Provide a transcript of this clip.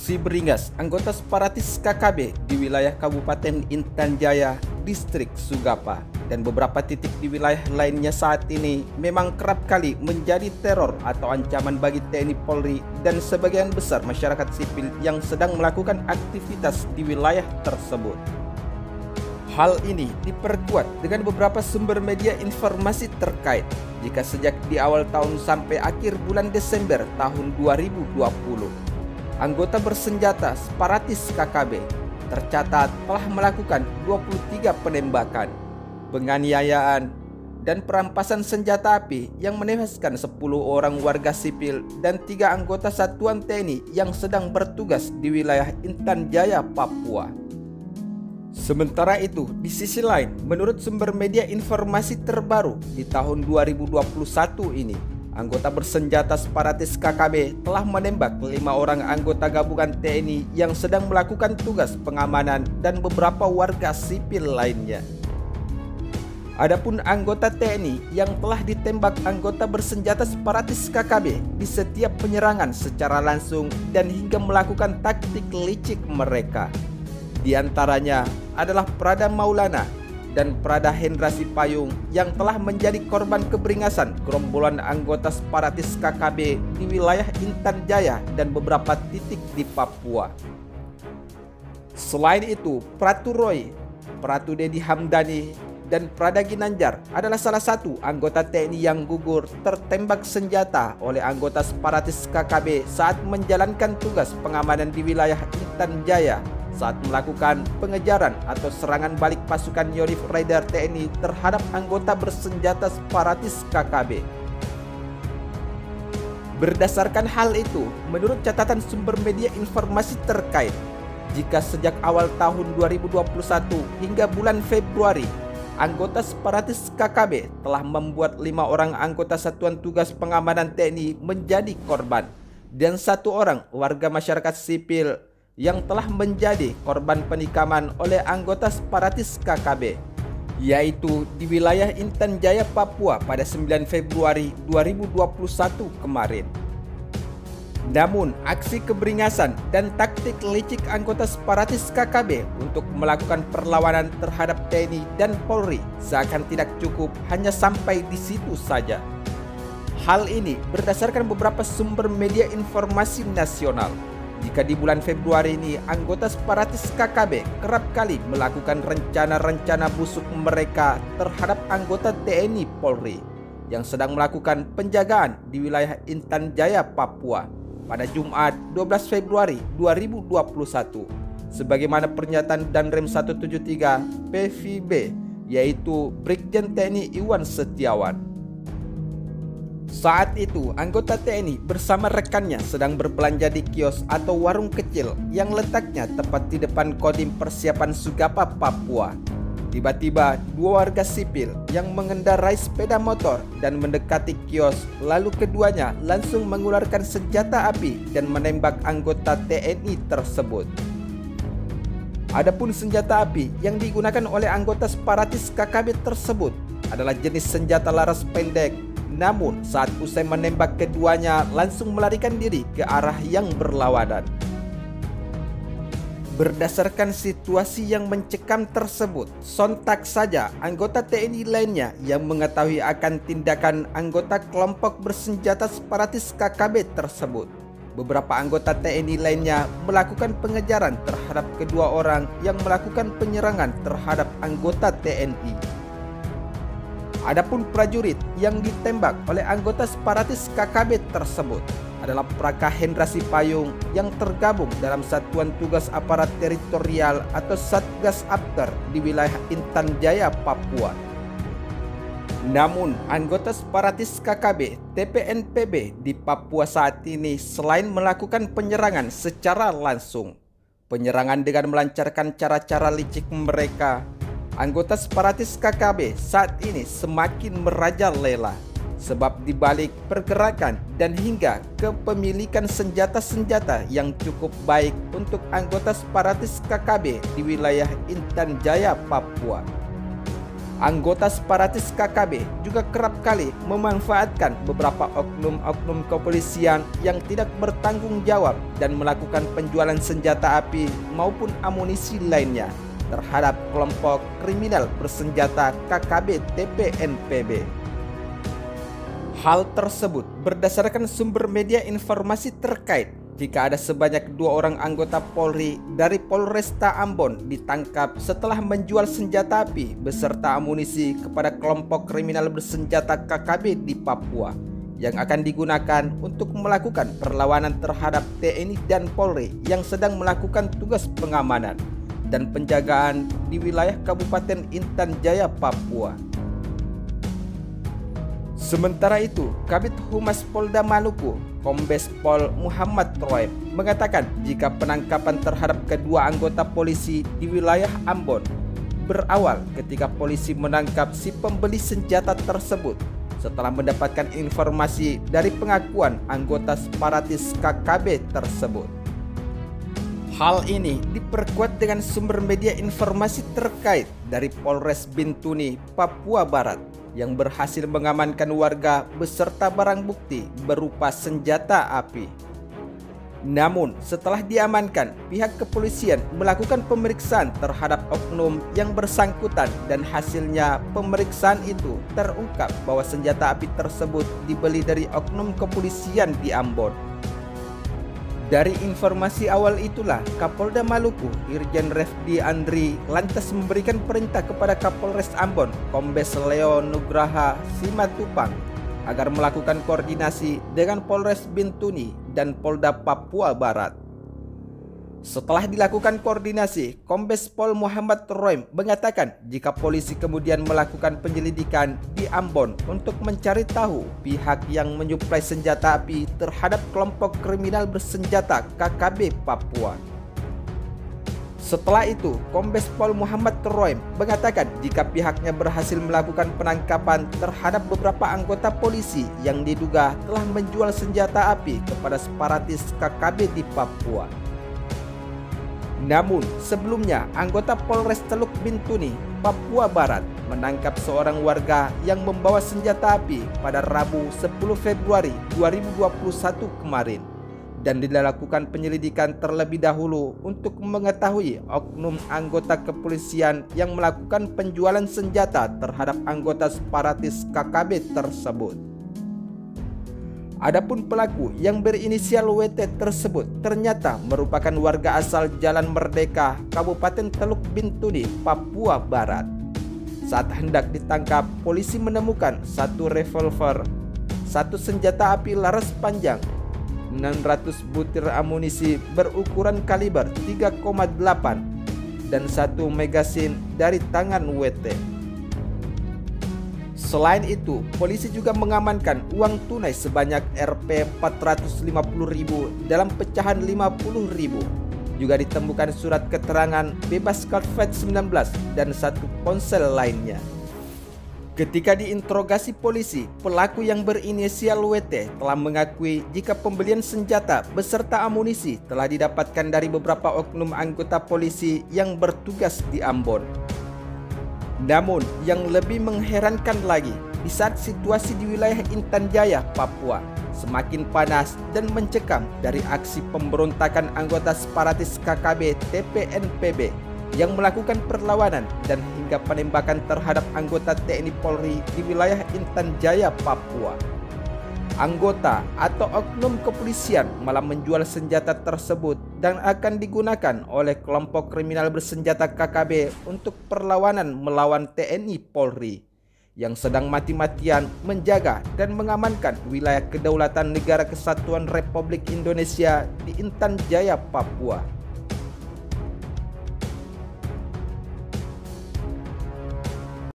Aksi beringas anggota separatis KKB di wilayah Kabupaten Intan Jaya, Distrik Sugapa, dan beberapa titik di wilayah lainnya saat ini memang kerap kali menjadi teror atau ancaman bagi TNI Polri dan sebagian besar masyarakat sipil yang sedang melakukan aktivitas di wilayah tersebut. Hal ini diperkuat dengan beberapa sumber media informasi terkait jika sejak di awal tahun sampai akhir bulan Desember tahun 2020, anggota bersenjata separatis KKB tercatat telah melakukan 23 penembakan, penganiayaan, dan perampasan senjata api yang menewaskan 10 orang warga sipil dan 3 anggota satuan TNI yang sedang bertugas di wilayah Intan Jaya, Papua. Sementara itu, di sisi lain, menurut sumber media informasi terbaru di tahun 2021 ini, anggota bersenjata separatis KKB telah menembak 5 orang anggota gabungan TNI yang sedang melakukan tugas pengamanan dan beberapa warga sipil lainnya. Adapun anggota TNI yang telah ditembak anggota bersenjata separatis KKB di setiap penyerangan secara langsung dan hingga melakukan taktik licik mereka. Di antaranya adalah Prada Maulana dan Prada Hendra Sipayung yang telah menjadi korban keberingasan gerombolan anggota separatis KKB di wilayah Intan Jaya dan beberapa titik di Papua. Selain itu, Pratu Roy, Pratu Dedi Hamdani, dan Prada Ginanjar adalah salah satu anggota TNI yang gugur tertembak senjata oleh anggota separatis KKB saat menjalankan tugas pengamanan di wilayah Intan Jaya saat melakukan pengejaran atau serangan balik pasukan Yoris Raider TNI terhadap anggota bersenjata separatis KKB. Berdasarkan hal itu, menurut catatan sumber media informasi terkait, jika sejak awal tahun 2021 hingga bulan Februari, anggota separatis KKB telah membuat 5 orang anggota Satuan Tugas Pengamanan TNI menjadi korban dan 1 orang warga masyarakat sipil yang telah menjadi korban penikaman oleh anggota separatis KKB, yaitu di wilayah Intan Jaya, Papua pada 9 Februari 2021 kemarin. Namun, aksi keberingasan dan taktik licik anggota separatis KKB untuk melakukan perlawanan terhadap TNI dan Polri seakan tidak cukup hanya sampai di situ saja. Hal ini berdasarkan beberapa sumber media informasi nasional. Jika di bulan Februari ini anggota separatis KKB kerap kali melakukan rencana-rencana busuk mereka terhadap anggota TNI Polri yang sedang melakukan penjagaan di wilayah Intan Jaya, Papua pada Jumat 12 Februari 2021 sebagaimana pernyataan Danrem 173 PVB, yaitu Brigjen TNI Iwan Setiawan. Saat itu, anggota TNI bersama rekannya sedang berbelanja di kios atau warung kecil yang letaknya tepat di depan Kodim Persiapan Sugapa, Papua. Tiba-tiba, 2 warga sipil yang mengendarai sepeda motor dan mendekati kios, lalu keduanya langsung mengeluarkan senjata api dan menembak anggota TNI tersebut. Adapun senjata api yang digunakan oleh anggota separatis KKB tersebut adalah jenis senjata laras pendek. Namun saat usai menembak, keduanya langsung melarikan diri ke arah yang berlawanan. Berdasarkan situasi yang mencekam tersebut, sontak saja anggota TNI lainnya yang mengetahui akan tindakan anggota kelompok bersenjata separatis KKB tersebut, beberapa anggota TNI lainnya melakukan pengejaran terhadap kedua orang yang melakukan penyerangan terhadap anggota TNI. Adapun prajurit yang ditembak oleh anggota separatis KKB tersebut adalah Praka Hendra Sipayung yang tergabung dalam Satuan Tugas Aparat Teritorial atau Satgas Apter di wilayah Intan Jaya, Papua. Namun, anggota separatis KKB TPNPB di Papua saat ini selain melakukan penyerangan secara langsung, penyerangan dengan melancarkan cara-cara licik mereka, anggota separatis KKB saat ini semakin merajalela sebab dibalik pergerakan dan hingga kepemilikan senjata-senjata yang cukup baik untuk anggota separatis KKB di wilayah Intan Jaya, Papua. Anggota separatis KKB juga kerap kali memanfaatkan beberapa oknum-oknum kepolisian yang tidak bertanggung jawab dan melakukan penjualan senjata api maupun amunisi lainnya terhadap kelompok kriminal bersenjata KKB TPNPB. Hal tersebut berdasarkan sumber media informasi terkait jika ada sebanyak 2 orang anggota Polri dari Polresta Ambon ditangkap setelah menjual senjata api beserta amunisi kepada kelompok kriminal bersenjata KKB di Papua yang akan digunakan untuk melakukan perlawanan terhadap TNI dan Polri yang sedang melakukan tugas pengamanan dan penjagaan di wilayah Kabupaten Intan Jaya, Papua. Sementara itu, Kabid Humas Polda Maluku, Kombes Pol Muhammad Troim, mengatakan jika penangkapan terhadap kedua anggota polisi di wilayah Ambon berawal ketika polisi menangkap si pembeli senjata tersebut setelah mendapatkan informasi dari pengakuan anggota separatis KKB tersebut. Hal ini diperkuat dengan sumber media informasi terkait dari Polres Bintuni, Papua Barat yang berhasil mengamankan warga beserta barang bukti berupa senjata api. Namun, setelah diamankan, pihak kepolisian melakukan pemeriksaan terhadap oknum yang bersangkutan dan hasilnya pemeriksaan itu terungkap bahwa senjata api tersebut dibeli dari oknum kepolisian di Ambon. Dari informasi awal itulah, Kapolda Maluku, Irjen Refdi Andri, lantas memberikan perintah kepada Kapolres Ambon, Kombes Leo Nugraha Simatupang, agar melakukan koordinasi dengan Polres Bintuni dan Polda Papua Barat. Setelah dilakukan koordinasi, Kombes Pol Muhammad Troim mengatakan jika polisi kemudian melakukan penyelidikan di Ambon untuk mencari tahu pihak yang menyuplai senjata api terhadap kelompok kriminal bersenjata KKB Papua. Setelah itu, Kombes Pol Muhammad Troim mengatakan jika pihaknya berhasil melakukan penangkapan terhadap beberapa anggota polisi yang diduga telah menjual senjata api kepada separatis KKB di Papua. Namun, sebelumnya anggota Polres Teluk Bintuni, Papua Barat menangkap seorang warga yang membawa senjata api pada Rabu 10 Februari 2021 kemarin dan dilakukan penyelidikan terlebih dahulu untuk mengetahui oknum anggota kepolisian yang melakukan penjualan senjata terhadap anggota separatis KKB tersebut. Adapun pelaku yang berinisial WT tersebut ternyata merupakan warga asal Jalan Merdeka, Kabupaten Teluk Bintuni, Papua Barat. Saat hendak ditangkap, polisi menemukan 1 revolver, 1 senjata api laras panjang, 600 butir amunisi berukuran kaliber 3,8 dan 1 magasin dari tangan WT. Selain itu, polisi juga mengamankan uang tunai sebanyak Rp450.000 dalam pecahan Rp50.000. Juga ditemukan surat keterangan bebas COVID-19 dan 1 ponsel lainnya. Ketika diinterogasi polisi, pelaku yang berinisial WT telah mengakui jika pembelian senjata beserta amunisi telah didapatkan dari beberapa oknum anggota polisi yang bertugas di Ambon. Namun, yang lebih mengherankan lagi, di saat situasi di wilayah Intan Jaya, Papua semakin panas dan mencekam dari aksi pemberontakan anggota separatis KKB TPNPB yang melakukan perlawanan dan hingga penembakan terhadap anggota TNI Polri di wilayah Intan Jaya, Papua. Anggota atau oknum kepolisian malah menjual senjata tersebut dan akan digunakan oleh kelompok kriminal bersenjata KKB untuk perlawanan melawan TNI Polri yang sedang mati-matian menjaga dan mengamankan wilayah kedaulatan Negara Kesatuan Republik Indonesia di Intan Jaya, Papua.